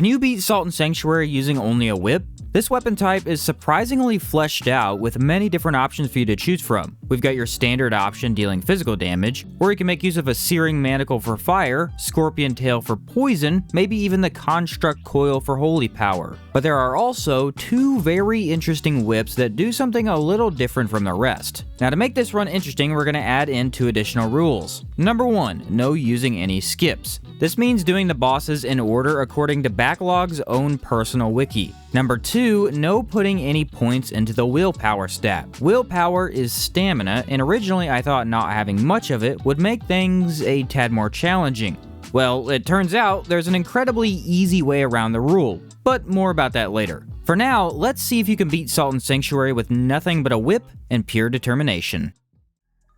Can you beat Sodden Sanctuary using only a whip? This weapon type is surprisingly fleshed out with many different options for you to choose from. We've got your standard option dealing physical damage, or you can make use of a searing manacle for fire, scorpion tail for poison, maybe even the construct coil for holy power. But there are also two very interesting whips that do something a little different from the rest. Now to make this run interesting, we're going to add in 2 additional rules. Number 1, no using any skips. This means doing the bosses in order according to Backlogs' own personal wiki. Number 2, no putting any points into the willpower stat. Willpower is stamina, and originally I thought not having much of it would make things a tad more challenging. Well, it turns out there's an incredibly easy way around the rule, but more about that later. For now, let's see if you can beat Sodden Sanctuary with nothing but a whip and pure determination.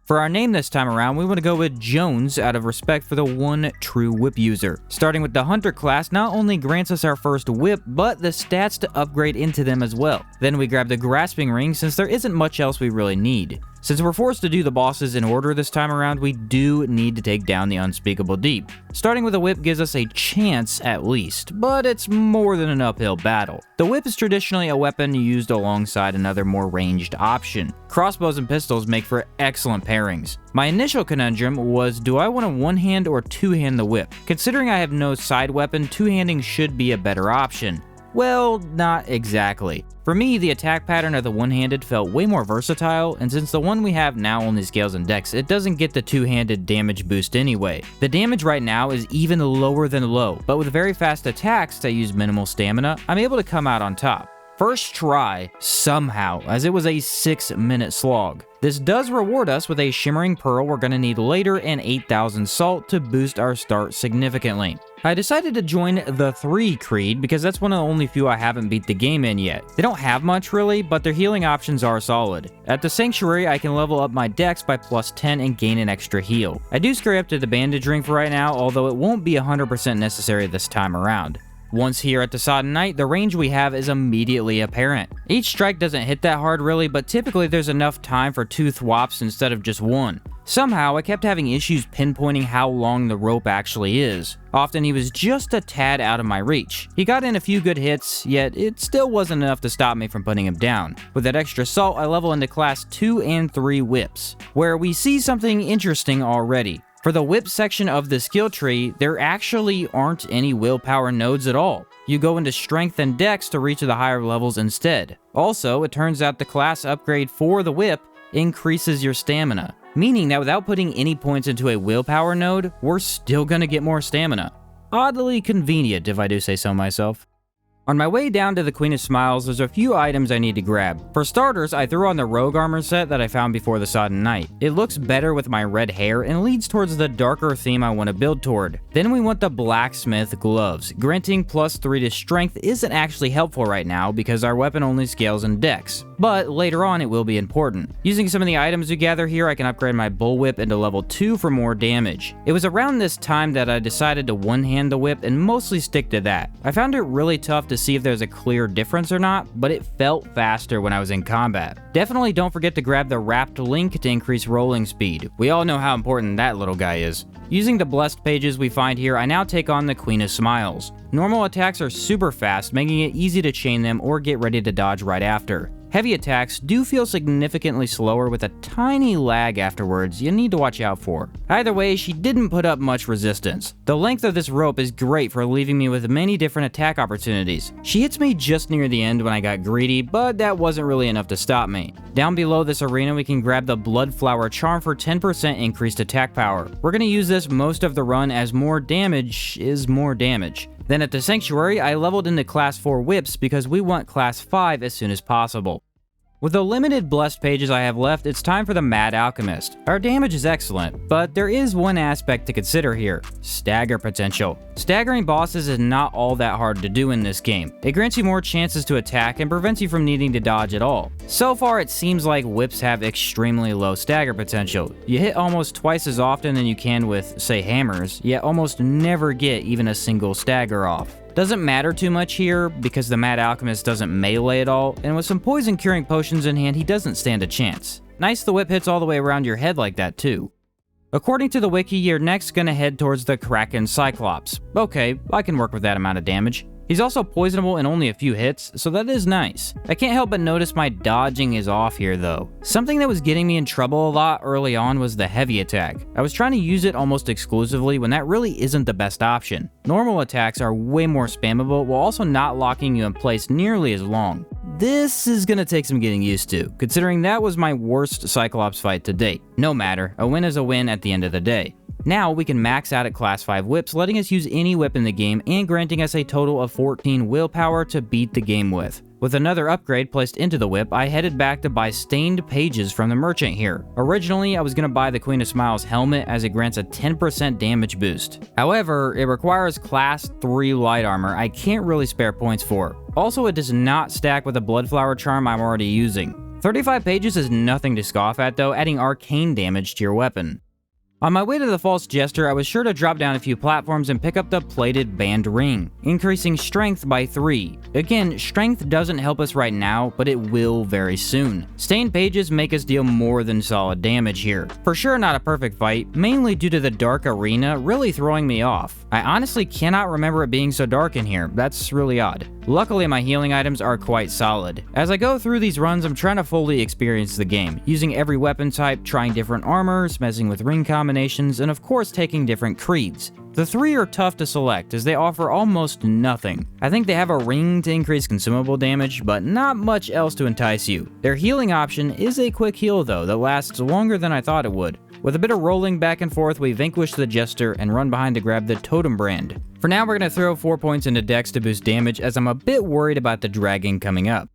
For our name this time around, we want to go with Jones out of respect for the one true whip user. Starting with the Hunter class not only grants us our first whip, but the stats to upgrade into them as well. Then we grab the Grasping Ring since there isn't much else we really need. Since we're forced to do the bosses in order this time around, we do need to take down the Unspeakable Deep. Starting with a whip gives us a chance at least, but it's more than an uphill battle. The whip is traditionally a weapon used alongside another more ranged option. Crossbows and pistols make for excellent pairings. My initial conundrum was, do I want to one-hand or two-hand the whip? Considering I have no side weapon, two-handing should be a better option. Well, not exactly. For me, the attack pattern of the one-handed felt way more versatile, and since the one we have now only scales in dex, it doesn't get the two-handed damage boost anyway. The damage right now is even lower than low, but with very fast attacks that use minimal stamina, I'm able to come out on top. First try, somehow, as it was a 6-minute slog. This does reward us with a Shimmering Pearl we're going to need later and 8,000 salt to boost our start significantly. I decided to join the 3 Creed because that's one of the only few I haven't beat the game in yet. They don't have much really, but their healing options are solid. At the Sanctuary, I can level up my dex by +10 and gain an extra heal. I do scurry up to the Bandage Ring for right now, although it won't be 100% necessary this time around. Once here at the Sodden Knight, the range we have is immediately apparent. Each strike doesn't hit that hard really, but typically there's enough time for 2 thwops instead of just 1. Somehow, I kept having issues pinpointing how long the rope actually is. Often he was just a tad out of my reach. He got in a few good hits, yet it still wasn't enough to stop me from putting him down. With that extra salt, I level into class 2 and 3 whips, where we see something interesting already. For the whip section of the skill tree, there actually aren't any willpower nodes at all. You go into strength and dex to reach the higher levels instead. Also, it turns out the class upgrade for the whip increases your stamina, meaning that without putting any points into a willpower node, we're still gonna get more stamina. Oddly convenient, if I do say so myself. On my way down to the Queen of Smiles, there's a few items I need to grab. For starters, I threw on the Rogue Armor set that I found before the Sodden Knight. It looks better with my red hair and leads towards the darker theme I want to build toward. Then we want the Blacksmith Gloves. Granting +3 to strength isn't actually helpful right now because our weapon only scales in dex, but later on it will be important. Using some of the items we gather here, I can upgrade my Bullwhip into level 2 for more damage. It was around this time that I decided to one-hand the whip and mostly stick to that. I found it really tough to see if there's a clear difference or not, but it felt faster when I was in combat. Definitely don't forget to grab the Wrapped Link to increase rolling speed. We all know how important that little guy is. Using the blessed pages we find here, I now take on the Queen of Smiles. Normal attacks are super fast, making it easy to chain them or get ready to dodge right after. Heavy attacks do feel significantly slower with a tiny lag afterwards you need to watch out for. Either way, she didn't put up much resistance. The length of this rope is great for leaving me with many different attack opportunities. She hits me just near the end when I got greedy, but that wasn't really enough to stop me. Down below this arena, we can grab the Bloodflower Charm for 10% increased attack power. We're going to use this most of the run as more damage is more damage. Then at the Sanctuary, I leveled into class 4 whips because we want class 5 as soon as possible. With the limited blessed pages I have left, it's time for the Mad Alchemist. Our damage is excellent, but there is one aspect to consider here: stagger potential. Staggering bosses is not all that hard to do in this game. It grants you more chances to attack and prevents you from needing to dodge at all. So far, it seems like whips have extremely low stagger potential. You hit almost twice as often than you can with, say, hammers, yet almost never get even a single stagger off. Doesn't matter too much here because the Mad Alchemist doesn't melee at all, and with some poison curing potions in hand, he doesn't stand a chance. Nice the whip hits all the way around your head like that too. According to the wiki, you're next gonna head towards the Kraken Cyclops. Okay, I can work with that amount of damage. He's also poisonable in only a few hits, so that is nice. I can't help but notice my dodging is off here though. Something that was getting me in trouble a lot early on was the heavy attack. I was trying to use it almost exclusively when that really isn't the best option. Normal attacks are way more spammable while also not locking you in place nearly as long. This is gonna take some getting used to, considering that was my worst Cyclops fight to date. No matter, a win is a win at the end of the day. Now we can max out at class 5 whips, letting us use any whip in the game and granting us a total of 14 willpower to beat the game with. With another upgrade placed into the whip, I headed back to buy stained pages from the merchant here. Originally, I was going to buy the Queen of Smiles helmet as it grants a 10% damage boost. However, it requires class 3 light armor I can't really spare points for. Also, it does not stack with the Bloodflower charm I'm already using. 35 pages is nothing to scoff at though, adding arcane damage to your weapon. On my way to the false Jester, I was sure to drop down a few platforms and pick up the plated band ring, increasing strength by 3. Again, strength doesn't help us right now, but it will very soon. Stained pages make us deal more than solid damage here. For sure not a perfect fight, mainly due to the dark arena really throwing me off. I honestly cannot remember it being so dark in here, that's really odd. Luckily, my healing items are quite solid. As I go through these runs, I'm trying to fully experience the game, using every weapon type, trying different armors, messing with ring combinations, and of course taking different creeds. The 3 are tough to select as they offer almost nothing. I think they have a ring to increase consumable damage, but not much else to entice you. Their healing option is a quick heal though that lasts longer than I thought it would. With a bit of rolling back and forth, we vanquish the Jester and run behind to grab the totem brand. For now, we're going to throw 4 points into Dex to boost damage as I'm a bit worried about the dragon coming up.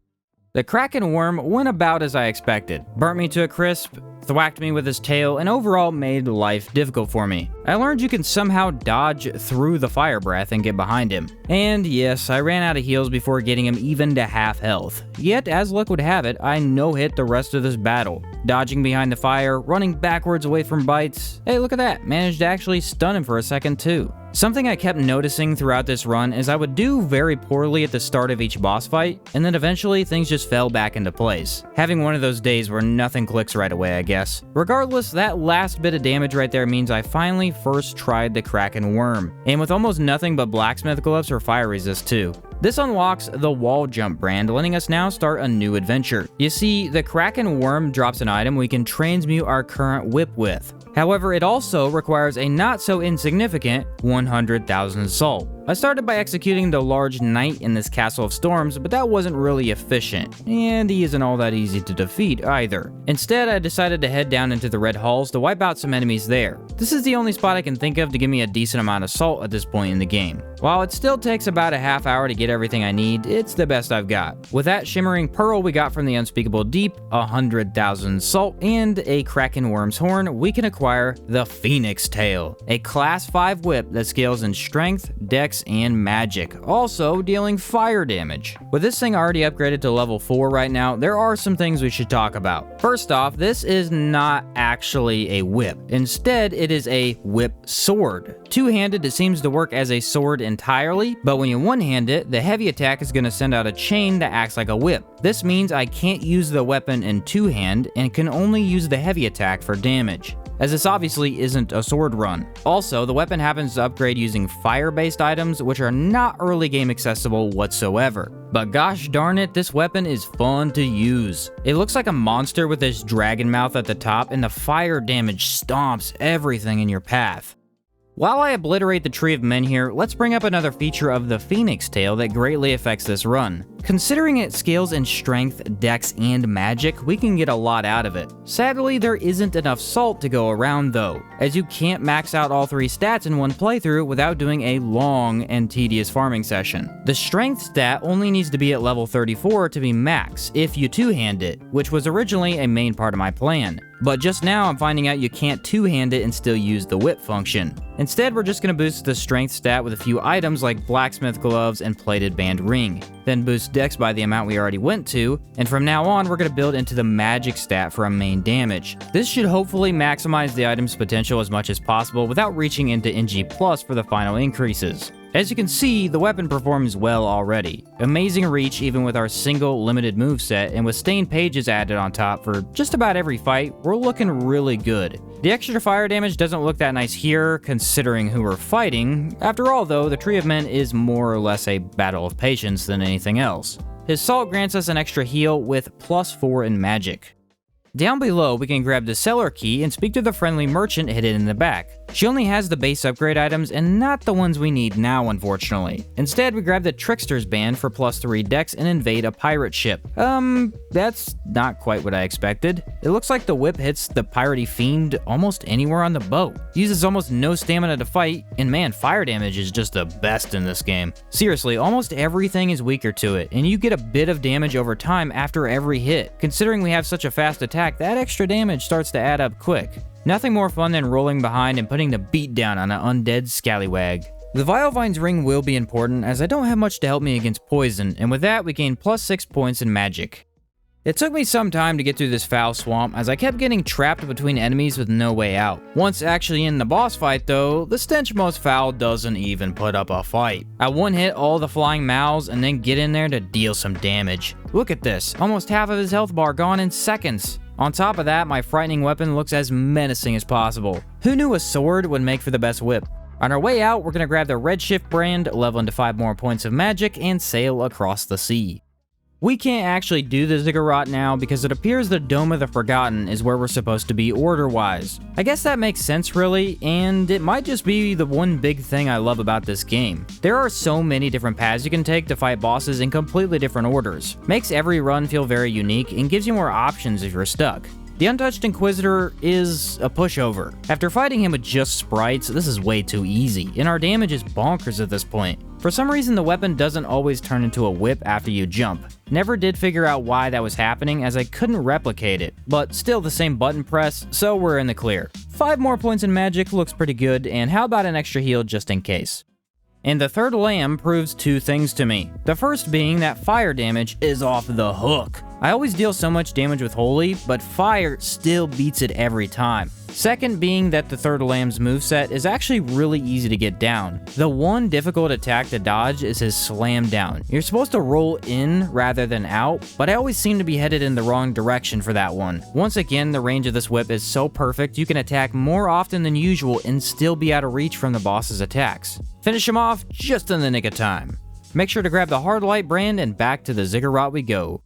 The Kraken Wyrm went about as I expected. Burnt me to a crisp, thwacked me with his tail, and overall made life difficult for me. I learned you can somehow dodge through the fire breath and get behind him. And yes, I ran out of heals before getting him even to half health. Yet, as luck would have it, I no-hit the rest of this battle. Dodging behind the fire, running backwards away from bites. Hey, look at that, managed to actually stun him for a second too. Something I kept noticing throughout this run is I would do very poorly at the start of each boss fight, and then eventually things just fell back into place. Having one of those days where nothing clicks right away, I guess. Regardless, that last bit of damage right there means I finally first tried the Kraken Wyrm, and with almost nothing but blacksmith gloves or fire resist too. This unlocks the wall jump brand, letting us now start a new adventure. You see, the Kraken Wyrm drops an item we can transmute our current whip with. However, it also requires a not so insignificant 100,000 salt. I started by executing the large knight in this Castle of Storms, but that wasn't really efficient, and he isn't all that easy to defeat either. Instead, I decided to head down into the Red Halls to wipe out some enemies there. This is the only spot I can think of to give me a decent amount of salt at this point in the game. While it still takes about a half hour to get everything I need, it's the best I've got. With that shimmering pearl we got from the Unspeakable Deep, 100,000 salt, and a Kraken Wyrm's horn, we can acquire the Phoenix Tail, a class 5 whip that scales in strength, dex, and magic, also dealing fire damage. With this thing already upgraded to level 4 right now, there are some things we should talk about. First off, this is not actually a whip. Instead, it is a whip sword. Two-handed, it seems to work as a sword entirely, but when you one-hand it, the heavy attack is going to send out a chain that acts like a whip. This means I can't use the weapon in two-hand and can only use the heavy attack for damage, as this obviously isn't a sword run. Also, the weapon happens to upgrade using fire-based items, which are not early game accessible whatsoever. But gosh darn it, this weapon is fun to use. It looks like a monster with this dragon mouth at the top, and the fire damage stomps everything in your path. While I obliterate the Tree of Men here, let's bring up another feature of the Phoenix Tail that greatly affects this run. Considering it scales in strength, dex, and magic, we can get a lot out of it. Sadly, there isn't enough salt to go around though, as you can't max out all 3 stats in one playthrough without doing a long and tedious farming session. The strength stat only needs to be at level 34 to be max if you two-hand it, which was originally a main part of my plan. But just now I'm finding out you can't two-hand it and still use the whip function. Instead, we're just going to boost the strength stat with a few items like blacksmith gloves and plated band ring, then boost dex by the amount we already went to, and from now on we're going to build into the magic stat for a main damage. This should hopefully maximize the item's potential as much as possible without reaching into NG+ for the final increases. As you can see, the weapon performs well already. Amazing reach even with our single limited moveset, and with stained pages added on top for just about every fight, we're looking really good. The extra fire damage doesn't look that nice here, considering who we're fighting. After all though, the Tree of Men is more or less a battle of patience than anything else. His salt grants us an extra heal with +4 in magic. Down below, we can grab the seller key and speak to the friendly merchant hidden in the back. She only has the base upgrade items and not the ones we need now, unfortunately. Instead, we grab the Trickster's Band for +3 dex and invade a pirate ship. That's not quite what I expected. It looks like the whip hits the piratey fiend almost anywhere on the boat. Uses almost no stamina to fight, and man, fire damage is just the best in this game. Seriously, almost everything is weaker to it, and you get a bit of damage over time after every hit. Considering we have such a fast attack, that extra damage starts to add up quick. Nothing more fun than rolling behind and putting the beat down on an undead scallywag. The Vilevine's ring will be important, as I don't have much to help me against poison, and with that we gain +6 points in magic. It took me some time to get through this foul swamp, as I kept getting trapped between enemies with no way out. Once actually in the boss fight though, the Stench most foul doesn't even put up a fight. I one-hit all the flying mouths and then get in there to deal some damage. Look at this, almost half of his health bar gone in seconds. On top of that, my frightening weapon looks as menacing as possible. Who knew a sword would make for the best whip? On our way out, we're gonna grab the Redshift brand, level into 5 more points of magic, and sail across the sea. We can't actually do the ziggurat now because it appears the Dome of the Forgotten is where we're supposed to be order-wise. I guess that makes sense really, and it might just be the one big thing I love about this game. There are so many different paths you can take to fight bosses in completely different orders. Makes every run feel very unique and gives you more options if you're stuck. The Untouched Inquisitor is a pushover. After fighting him with just sprites, this is way too easy, and our damage is bonkers at this point. For some reason, the weapon doesn't always turn into a whip after you jump. Never did figure out why that was happening, as I couldn't replicate it, but still the same button press, so we're in the clear. 5 more points in magic looks pretty good, and how about an extra heal just in case? And the third lamb proves 2 things to me. The first being that fire damage is off the hook. I always deal so much damage with Holy, but fire still beats it every time. Second being that the third lamb's moveset is actually really easy to get down. The one difficult attack to dodge is his slam down. You're supposed to roll in rather than out, but I always seem to be headed in the wrong direction for that one. Once again, the range of this whip is so perfect you can attack more often than usual and still be out of reach from the boss's attacks. Finish him off just in the nick of time. Make sure to grab the Hard Light brand and back to the ziggurat we go.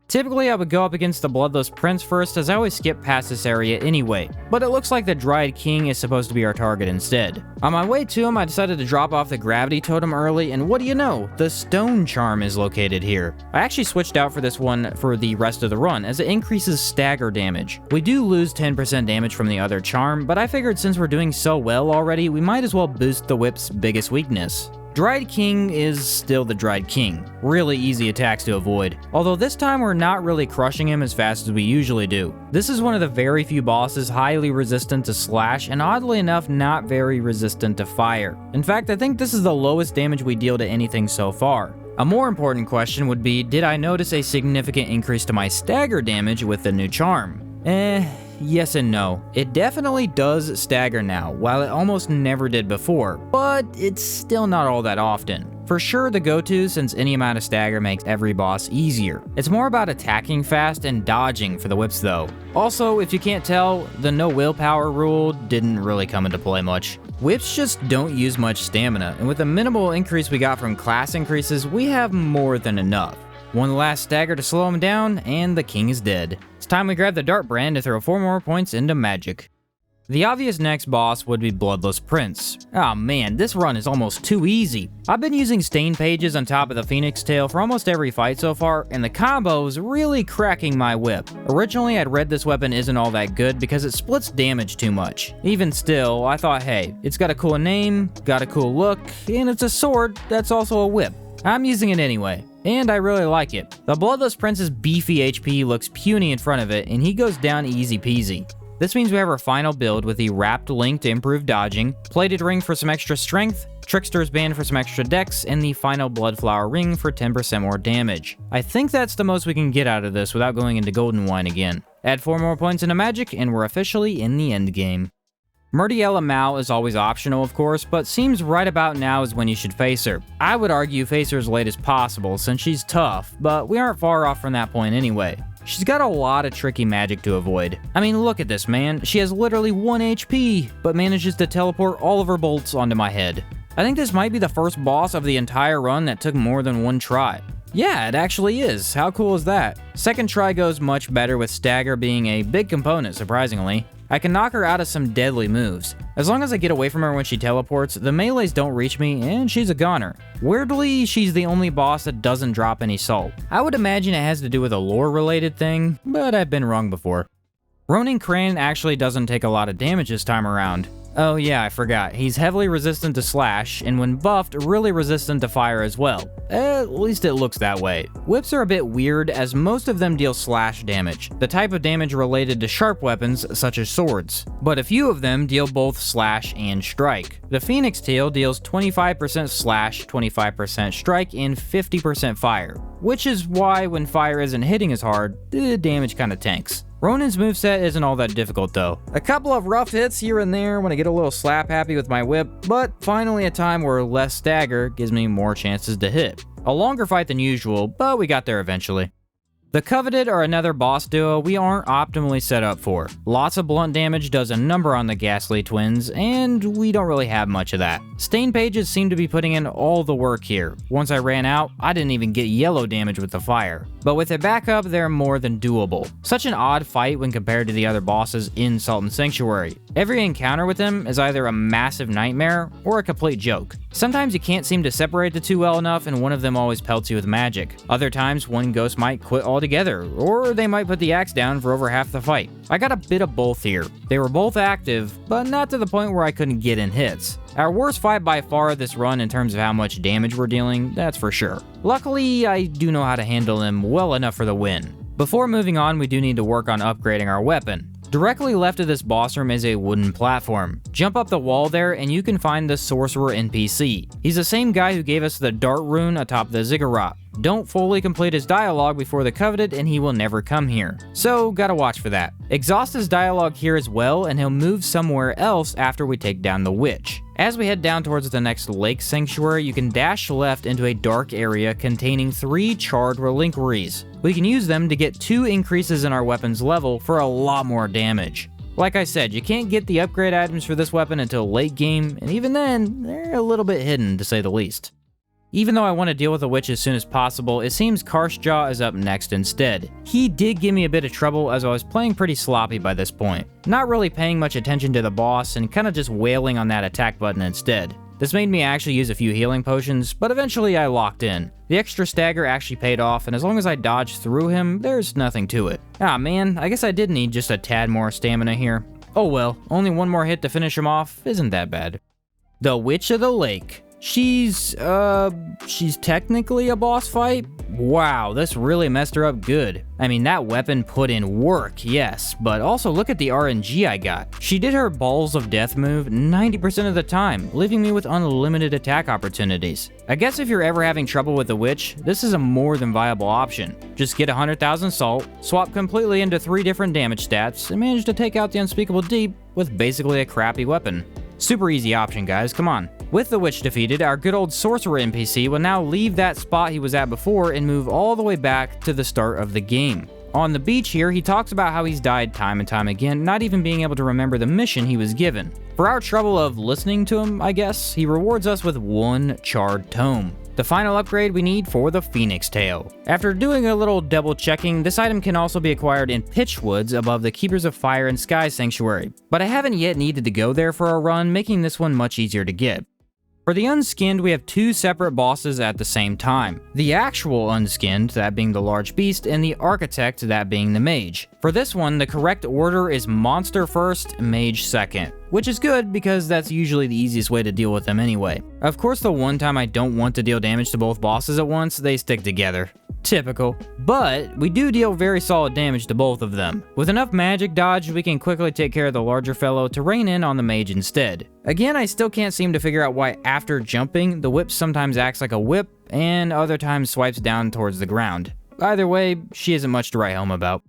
Typically, I would go up against the Bloodless Prince first, as I always skip past this area anyway, but it looks like the Dryad King is supposed to be our target instead. On my way to him, I decided to drop off the Gravity Totem early, and what do you know, the Stone Charm is located here. I actually switched out for this one for the rest of the run, as it increases stagger damage. We do lose 10% damage from the other charm, but I figured since we're doing so well already, we might as well boost the whip's biggest weakness. Dryad King is still the Dryad King. Really easy attacks to avoid. Although this time we're not really crushing him as fast as we usually do. This is one of the very few bosses highly resistant to slash and oddly enough not very resistant to fire. In fact, I think this is the lowest damage we deal to anything so far. A more important question would be, did I notice a significant increase to my stagger damage with the new charm? Yes and no. It definitely does stagger now, while it almost never did before, but it's still not all that often. For sure the go-to, since any amount of stagger makes every boss easier. It's more about attacking fast and dodging for the whips though. Also, if you can't tell, the no willpower rule didn't really come into play much. Whips just don't use much stamina, and with the minimal increase we got from class increases, we have more than enough. One last stagger to slow him down, and the king is dead. It's time we grab the dart brand to throw 4 more points into magic. The obvious next boss would be Bloodless Prince. Oh man, this run is almost too easy. I've been using stain pages on top of the Phoenix Tail for almost every fight so far, and the combo is really cracking my whip. Originally, I'd read this weapon isn't all that good because it splits damage too much. Even still, I thought, hey, it's got a cool name, got a cool look, and it's a sword that's also a whip. I'm using it anyway, and I really like it. The Bloodless Prince's beefy HP looks puny in front of it, and he goes down easy peasy. This means we have our final build with the Wrapped Link to improve dodging, Plated Ring for some extra strength, Trickster's Band for some extra dex, and the final Bloodflower Ring for 10% more damage. I think that's the most we can get out of this without going into Golden Wine again. Add 4 more points into magic, and we're officially in the endgame. Murdiella Mal is always optional, of course, but seems right about now is when you should face her. I would argue face her as late as possible since she's tough, but we aren't far off from that point anyway. She's got a lot of tricky magic to avoid. I mean, look at this, man. She has literally 1 HP, but manages to teleport all of her bolts onto my head. I think this might be the first boss of the entire run that took more than 1 try. Yeah, it actually is. How cool is that? Second try goes much better with stagger being a big component, surprisingly. I can knock her out of some deadly moves. As long as I get away from her when she teleports, the melees don't reach me, and she's a goner. Weirdly, she's the only boss that doesn't drop any salt. I would imagine it has to do with a lore-related thing, but I've been wrong before. Ronin Cran actually doesn't take a lot of damage this time around. Oh yeah, I forgot. He's heavily resistant to slash, and when buffed, really resistant to fire as well. At least it looks that way. Whips are a bit weird, as most of them deal slash damage, the type of damage related to sharp weapons such as swords. But a few of them deal both slash and strike. The Phoenix Tail deals 25% slash, 25% strike, and 50% fire, which is why when fire isn't hitting as hard, the damage kinda tanks. Ronin's moveset isn't all that difficult though. A couple of rough hits here and there when I get a little slap happy with my whip, but finally a time where less stagger gives me more chances to hit. A longer fight than usual, but we got there eventually. The Coveted are another boss duo we aren't optimally set up for. Lots of blunt damage does a number on the ghastly twins, and we don't really have much of that. Stain pages seem to be putting in all the work here. Once I ran out, I didn't even get yellow damage with the fire. But with their backup, they're more than doable. Such an odd fight when compared to the other bosses in Sodden Sanctuary. Every encounter with them is either a massive nightmare or a complete joke. Sometimes you can't seem to separate the two well enough and one of them always pelts you with magic. Other times one ghost might quit altogether, or they might put the axe down for over half the fight. I got a bit of both here. They were both active, but not to the point where I couldn't get in hits. Our worst fight by far this run in terms of how much damage we're dealing, that's for sure. Luckily, I do know how to handle them well enough for the win. Before moving on, we do need to work on upgrading our weapon. Directly left of this boss room is a wooden platform. Jump up the wall there and you can find the Sorcerer NPC. He's the same guy who gave us the Dart rune atop the ziggurat. Don't fully complete his dialogue before the Coveted and he will never come here. So gotta watch for that. Exhaust his dialogue here as well and he'll move somewhere else after we take down the witch. As we head down towards the next lake sanctuary, you can dash left into a dark area containing 3 charred relinqueries. We can use them to get 2 increases in our weapon's level for a lot more damage. Like I said, you can't get the upgrade items for this weapon until late game, and even then, they're a little bit hidden to say the least. Even though I want to deal with the witch as soon as possible, it seems Carsjaw is up next instead. He did give me a bit of trouble as I was playing pretty sloppy by this point. Not really paying much attention to the boss and kinda just wailing on that attack button instead. This made me actually use a few healing potions, but eventually I locked in. The extra stagger actually paid off, and as long as I dodged through him, there's nothing to it. Ah man, I guess I did need just a tad more stamina here. Oh well, only one more hit to finish him off isn't that bad. The Witch of the Lake. She's technically a boss fight? Wow, this really messed her up good. I mean, that weapon put in work, yes, but also look at the RNG I got. She did her Balls of Death move 90% of the time, leaving me with unlimited attack opportunities. I guess if you're ever having trouble with the witch, this is a more than viable option. Just get 100,000 salt, swap completely into 3 different damage stats, and manage to take out the Unspeakable Deep with basically a crappy weapon. Super easy option, guys, come on. With the witch defeated, our good old sorcerer NPC will now leave that spot he was at before and move all the way back to the start of the game. On the beach here, he talks about how he's died time and time again, not even being able to remember the mission he was given. For our trouble of listening to him, I guess, he rewards us with 1 charred tome. The final upgrade we need for the Phoenix Tail. After doing a little double checking, this item can also be acquired in Pitchwoods above the Keepers of Fire and Sky Sanctuary, but I haven't yet needed to go there for a run, making this one much easier to get. For the Unskinned, we have 2 separate bosses at the same time. The actual Unskinned, that being the large beast, and the Architect, that being the mage. For this one, the correct order is Monster first, Mage second. Which is good because that's usually the easiest way to deal with them anyway. Of course, the one time I don't want to deal damage to both bosses at once, they stick together. Typical. But we do deal very solid damage to both of them. With enough magic dodge, we can quickly take care of the larger fellow to rein in on the mage instead. Again, I still can't seem to figure out why after jumping, the whip sometimes acts like a whip and other times swipes down towards the ground. Either way, she isn't much to write home about.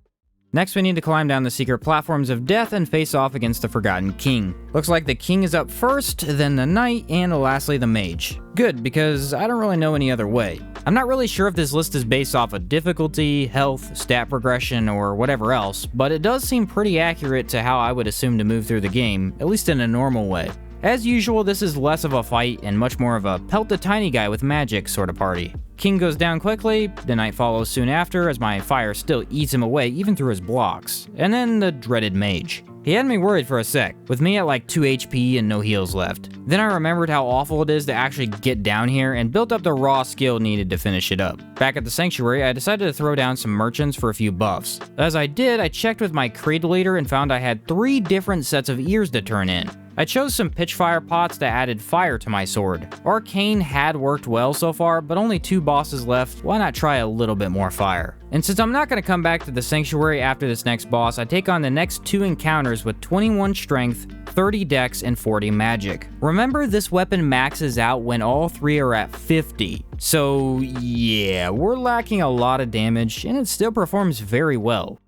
Next, we need to climb down the secret platforms of death and face off against the Forgotten King. Looks like the King is up first, then the Knight, and lastly the Mage. Good, because I don't really know any other way. I'm not really sure if this list is based off of difficulty, health, stat progression, or whatever else, but it does seem pretty accurate to how I would assume to move through the game, at least in a normal way. As usual, this is less of a fight and much more of a pelt the tiny guy with magic sort of party. King goes down quickly, the Knight follows soon after as my fire still eats him away even through his blocks, and then the dreaded Mage. He had me worried for a sec, with me at like 2 HP and no heals left. Then I remembered how awful it is to actually get down here and built up the raw skill needed to finish it up. Back at the Sanctuary, I decided to throw down some merchants for a few buffs. As I did, I checked with my creed leader and found I had 3 different sets of ears to turn in. I chose some pitchfire pots that added fire to my sword. Arcane had worked well so far, but only 2 bosses left, why not try a little bit more fire? And since I'm not going to come back to the Sanctuary after this next boss, I take on the next 2 encounters with 21 strength, 30 dex, and 40 magic. Remember, this weapon maxes out when all 3 are at 50. So yeah, we're lacking a lot of damage, and it still performs very well.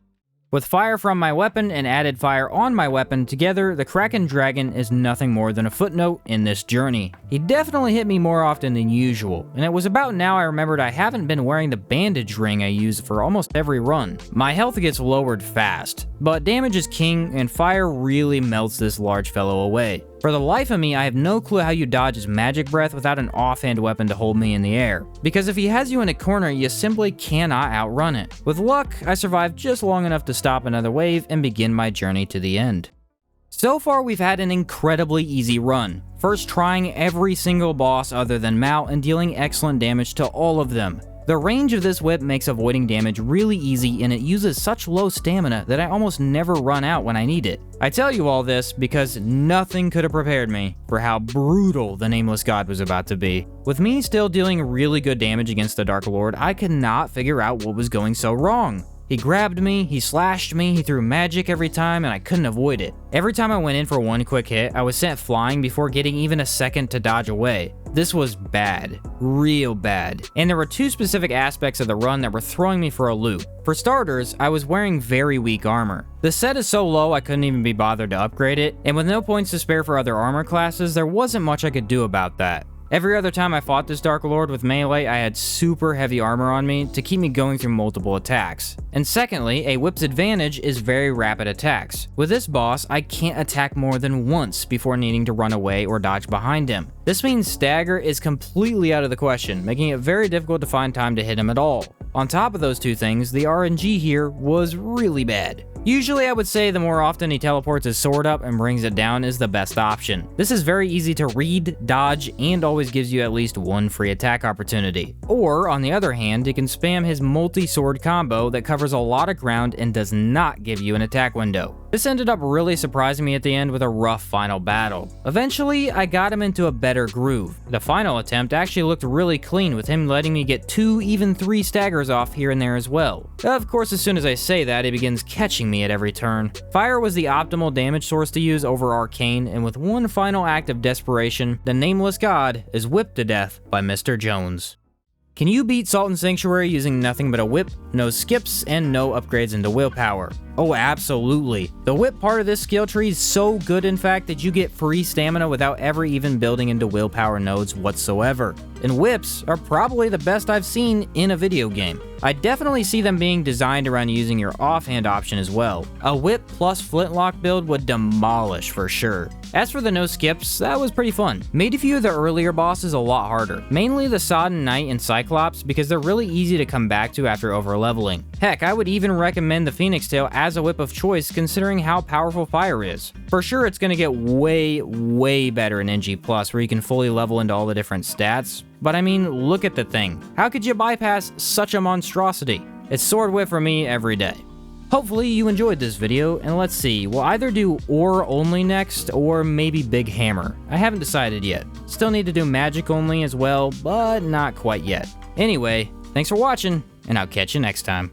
With fire from my weapon and added fire on my weapon together, the Kraken Dragon is nothing more than a footnote in this journey. He definitely hit me more often than usual, and it was about now I remembered I haven't been wearing the bandage ring I use for almost every run. My health gets lowered fast, but damage is king and fire really melts this large fellow away. For the life of me, I have no clue how you dodge his magic breath without an offhand weapon to hold me in the air, because if he has you in a corner, you simply cannot outrun it. With luck, I survived just long enough to stop another wave and begin my journey to the end. So far, we've had an incredibly easy run, first trying every single boss other than Mal and dealing excellent damage to all of them. The range of this whip makes avoiding damage really easy, and it uses such low stamina that I almost never run out when I need it. I tell you all this because nothing could have prepared me for how brutal the Nameless God was about to be. With me still dealing really good damage against the Dark Lord, I could not figure out what was going so wrong. He grabbed me, he slashed me, he threw magic every time, and I couldn't avoid it. Every time I went in for one quick hit, I was sent flying before getting even a second to dodge away. This was bad. Real bad. And there were 2 specific aspects of the run that were throwing me for a loop. For starters, I was wearing very weak armor. The set is so low I couldn't even be bothered to upgrade it, and with no points to spare for other armor classes, there wasn't much I could do about that. Every other time I fought this Dark Lord with melee, I had super heavy armor on me to keep me going through multiple attacks. And secondly, a whip's advantage is very rapid attacks. With this boss, I can't attack more than once before needing to run away or dodge behind him. This means stagger is completely out of the question, making it very difficult to find time to hit him at all. On top of those 2 things, the RNG here was really bad. Usually I would say the more often he teleports his sword up and brings it down is the best option. This is very easy to read, dodge, and always gives you at least 1 free attack opportunity. Or, on the other hand, he can spam his multi-sword combo that covers a lot of ground and does not give you an attack window. This ended up really surprising me at the end with a rough final battle. Eventually, I got him into a better groove. The final attempt actually looked really clean with him letting me get 2, even 3 staggers off here and there as well. Of course, as soon as I say that, he begins catching me at every turn. Fire was the optimal damage source to use over Arcane, and with one final act of desperation, the Nameless God is whipped to death by Mr. Jones. Can you beat Sodden Sanctuary using nothing but a whip, no skips, and no upgrades into willpower? Oh, absolutely. The whip part of this skill tree is so good, in fact, that you get free stamina without ever even building into willpower nodes whatsoever. And whips are probably the best I've seen in a video game. I definitely see them being designed around using your offhand option as well. A whip plus flintlock build would demolish for sure. As for the no skips, that was pretty fun. Made a few of the earlier bosses a lot harder, mainly the Sodden Knight and Cyclops because they're really easy to come back to after overleveling. Heck, I would even recommend the Phoenix Tail as a whip of choice considering how powerful fire is. For sure it's going to get way better in NG+, where you can fully level into all the different stats, but I mean, look at the thing. How could you bypass such a monstrosity? It's sword whip for me every day. Hopefully you enjoyed this video, and let's see, we'll either do ore only next, or maybe big hammer. I haven't decided yet. Still need to do magic only as well, but not quite yet. Anyway, thanks for watching, and I'll catch you next time.